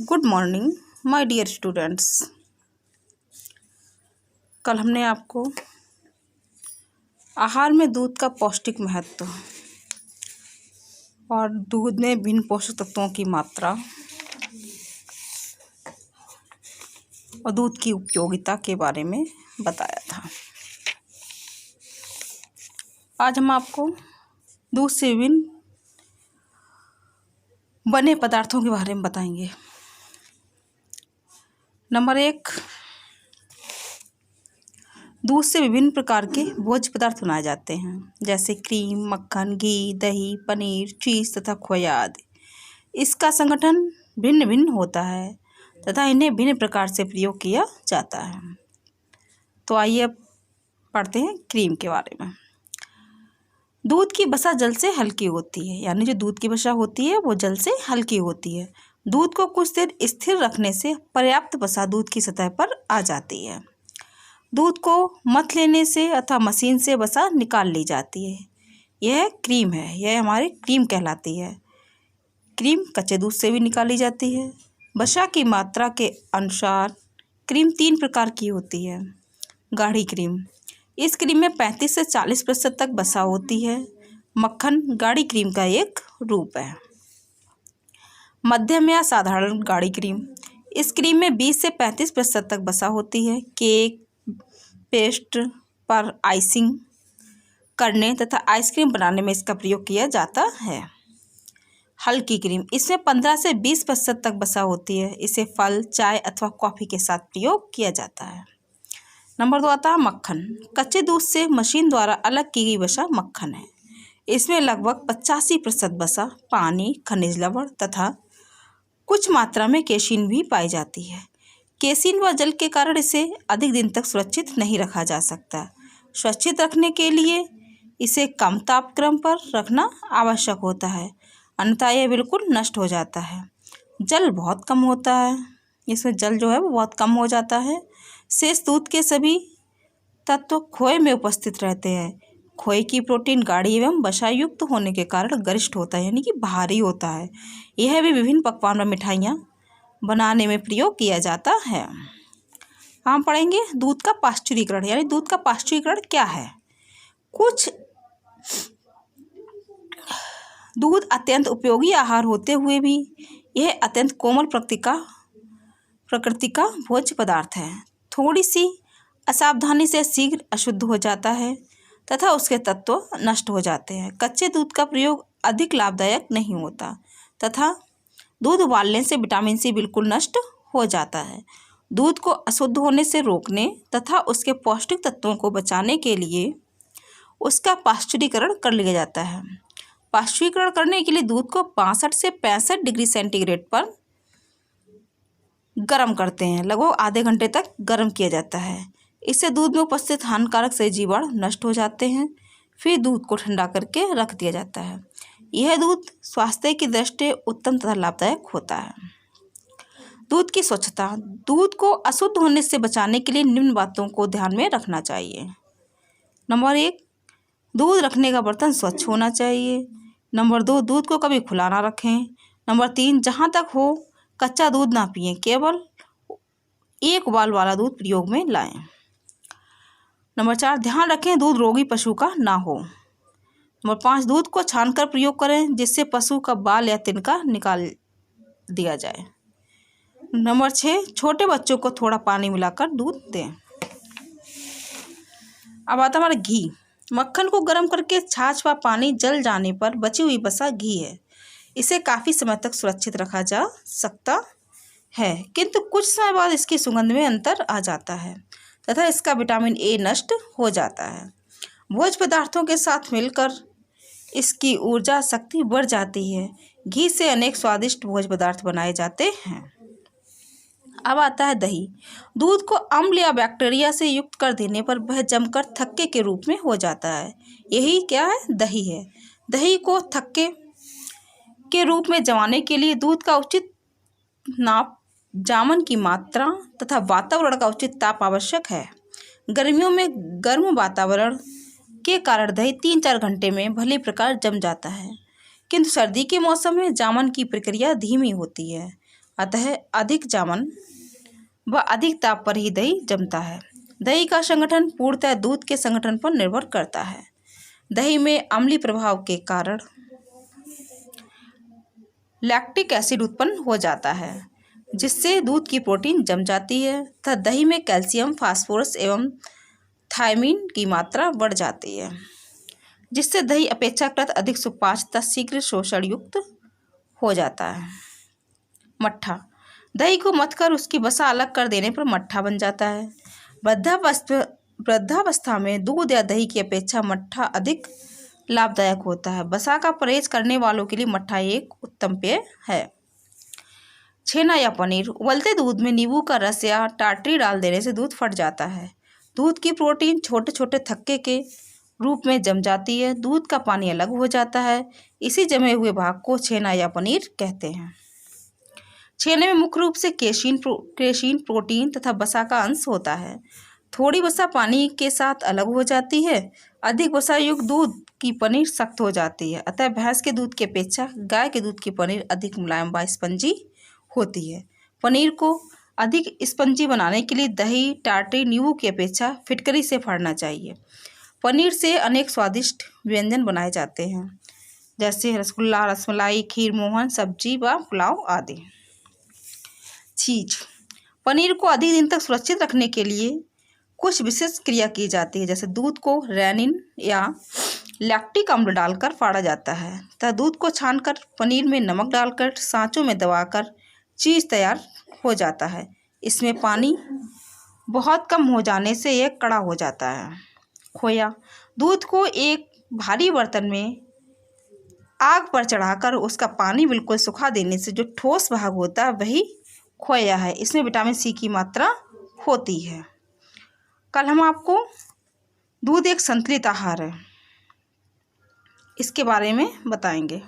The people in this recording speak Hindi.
Good morning my dear students. कल हमने आपको आहार में दूध का पौष्टिक महत्व और दूध में विभिन्न पोषक तत्वों की मात्रा और दूध की उपयोगिता के बारे में बताया था। आज हम आपको दूध से विभिन्न बने पदार्थों के बारे में बताएंगे। नंबर 1, दूध से विभिन्न प्रकार के भोज्य पदार्थ बनाए जाते हैं, जैसे क्रीम, मक्खन, घी, दही, पनीर, चीज़ तथा खोया आदि। इसका संगठन भिन्न भिन्न होता है तथा इन्हें भिन्न प्रकार से प्रयोग किया जाता है। तो आइए अब पढ़ते हैं क्रीम के बारे में। दूध की वसा जल से हल्की होती है, यानी जो दूध की वसा होती है वो जल से हल्की होती है। दूध को कुछ देर स्थिर रखने से पर्याप्त वसा दूध की सतह पर आ जाती है। दूध को मथ लेने से अथवा मशीन से वसा निकाल ली जाती है। यह क्रीम है, यह हमारी क्रीम कहलाती है। क्रीम कच्चे दूध से भी निकाली जाती है। वसा की मात्रा के अनुसार क्रीम 3 प्रकार की होती है। गाढ़ी क्रीम, इस क्रीम में 35 से 40% तक वसा होती है। मक्खन गाढ़ी क्रीम का एक रूप है। मध्यम या साधारण गाढ़ी क्रीम, इस क्रीम में 20 से 35% तक वसा होती है। केक, पेस्ट पर आइसिंग करने तथा आइसक्रीम बनाने में इसका प्रयोग किया जाता है। हल्की क्रीम, इसमें 15 से 20% तक वसा होती है। इसे फल, चाय अथवा कॉफ़ी के साथ प्रयोग किया जाता है। नंबर 2 आता है मक्खन। कच्चे दूध से मशीन द्वारा अलग की गई वसा मक्खन है। इसमें लगभग 85% वसा, पानी, खनिज लवण तथा कुछ मात्रा में केसिन भी पाई जाती है। केसिन व जल के कारण इसे अधिक दिन तक सुरक्षित नहीं रखा जा सकता। सुरक्षित रखने के लिए इसे कम तापक्रम पर रखना आवश्यक होता है, अन्यथा यह बिल्कुल नष्ट हो जाता है। जल बहुत कम होता है, इसमें जल जो है वो बहुत कम हो जाता है। शेष दूध के सभी तत्व खोए में उपस्थित रहते हैं। खोए की प्रोटीन गाढ़ी एवं वसायुक्त होने के कारण गरिष्ठ होता है, यानी कि भारी होता है। यह भी विभिन्न पकवान व मिठाइयाँ बनाने में प्रयोग किया जाता है। हम पढ़ेंगे दूध का पाश्चुरीकरण, यानी दूध का पाश्चुरीकरण क्या है। कुछ दूध अत्यंत उपयोगी आहार होते हुए भी यह अत्यंत कोमल प्रकृति का भोज्य पदार्थ है। थोड़ी सी असावधानी से शीघ्र अशुद्ध हो जाता है तथा उसके तत्व नष्ट हो जाते हैं। कच्चे दूध का प्रयोग अधिक लाभदायक नहीं होता तथा दूध उबालने से विटामिन सी बिल्कुल नष्ट हो जाता है। दूध को अशुद्ध होने से रोकने तथा उसके पौष्टिक तत्वों को बचाने के लिए उसका पाश्चुरीकरण कर लिया जाता है। पाश्चुरीकरण करने के लिए दूध को 65 से 65 डिग्री सेंटीग्रेड पर गर्म करते हैं। लगभग आधे घंटे तक गर्म किया जाता है। इससे दूध में उपस्थित हानिकारक से जीवाणु नष्ट हो जाते हैं। फिर दूध को ठंडा करके रख दिया जाता है। यह दूध स्वास्थ्य की दृष्टि उत्तम तथा लाभदायक होता है। दूध की स्वच्छता, दूध को अशुद्ध होने से बचाने के लिए निम्न बातों को ध्यान में रखना चाहिए। नंबर 1, दूध रखने का बर्तन स्वच्छ होना चाहिए। नंबर 2, दूध को कभी खुला ना रखें। नंबर 3, जहाँ तक हो कच्चा दूध ना पिएं, केवल 1 उबाल वाला दूध प्रयोग में लाएं। नंबर 4, ध्यान रखें दूध रोगी पशु का ना हो। नंबर 5, दूध को छानकर प्रयोग करें, जिससे पशु का बाल या तिनका निकाल दिया जाए। नंबर 6, छोटे बच्चों को थोड़ा पानी मिलाकर दूध दें। अब आता हमारा घी। मक्खन को गर्म करके छाछ व पानी जल जाने पर बची हुई वसा घी है। इसे काफ़ी समय तक सुरक्षित रखा जा सकता है, किंतु कुछ समय बाद इसकी सुगंध में अंतर आ जाता है तथा इसका विटामिन ए नष्ट हो जाता है। भोज्य पदार्थों के साथ मिलकर इसकी ऊर्जा शक्ति बढ़ जाती है। घी से अनेक स्वादिष्ट भोज्य पदार्थ बनाए जाते हैं। अब आता है दही। दूध को अम्ल या बैक्टीरिया से युक्त कर देने पर वह जमकर थक्के के रूप में हो जाता है। यही क्या है, दही है। दही को थक्के के रूप में जमाने के लिए दूध का उचित नाप, जामन की मात्रा तथा वातावरण का उचित ताप आवश्यक है। गर्मियों में गर्म वातावरण के कारण दही 3-4 घंटे में भली प्रकार जम जाता है, किंतु सर्दी के मौसम में जामन की प्रक्रिया धीमी होती है। अतः अधिक जामन व अधिक ताप पर ही दही जमता है। दही का संगठन पूर्णतः दूध के संगठन पर निर्भर करता है। दही में अम्लीय प्रभाव के कारण लैक्टिक एसिड उत्पन्न हो जाता है, जिससे दूध की प्रोटीन जम जाती है तथा दही में कैल्शियम, फास्फोरस एवं थायमीन की मात्रा बढ़ जाती है, जिससे दही अपेक्षाकृत अधिक सुपाच्य तथा शीघ्र शोषण युक्त हो जाता है। मट्ठा। दही को मथकर उसकी वसा अलग कर देने पर मट्ठा बन जाता है। वृद्धावस्था में दूध या दही की अपेक्षा मट्ठा अधिक लाभदायक होता है। वसा का परहेज करने वालों के लिए मट्ठा एक उत्तम पेय है। छेना या पनीर। उबलते दूध में नींबू का रस या टाटरी डाल देने से दूध फट जाता है। दूध की प्रोटीन छोटे छोटे थक्के के रूप में जम जाती है। दूध का पानी अलग हो जाता है। इसी जमे हुए भाग को छेना या पनीर कहते हैं। छेने में मुख्य रूप से केशिन, प्रोटीन तथा वसा का अंश होता है। थोड़ी वसा पानी के साथ अलग हो जाती है। अधिक वसा युक्त दूध की पनीर सख्त हो जाती है। अतः भैंस के दूध की अपेक्षा गाय के दूध की पनीर अधिक मुलायम व स्पंजी होती है। पनीर को अधिक स्पंजी बनाने के लिए दही, टाटरी, नींबू की अपेक्षा फिटकरी से फाड़ना चाहिए। पनीर से अनेक स्वादिष्ट व्यंजन बनाए जाते हैं, जैसे रसगुल्ला, रसमलाई, खीर मोहन, सब्जी व पुलाव आदि। छींच। पनीर को अधिक दिन तक सुरक्षित रखने के लिए कुछ विशेष क्रिया की जाती है, जैसे दूध को रेनिन या लैक्टिक अम्ल डालकर फाड़ा जाता है तथा दूध को छानकर पनीर में नमक डालकर सांचों में दबाकर चीज़ तैयार हो जाता है। इसमें पानी बहुत कम हो जाने से यह कड़ा हो जाता है। खोया। दूध को एक भारी बर्तन में आग पर चढ़ाकर उसका पानी बिल्कुल सुखा देने से जो ठोस भाग होता है वही खोया है। इसमें विटामिन सी की मात्रा होती है। कल हम आपको दूध एक संतुलित आहार है इसके बारे में बताएंगे।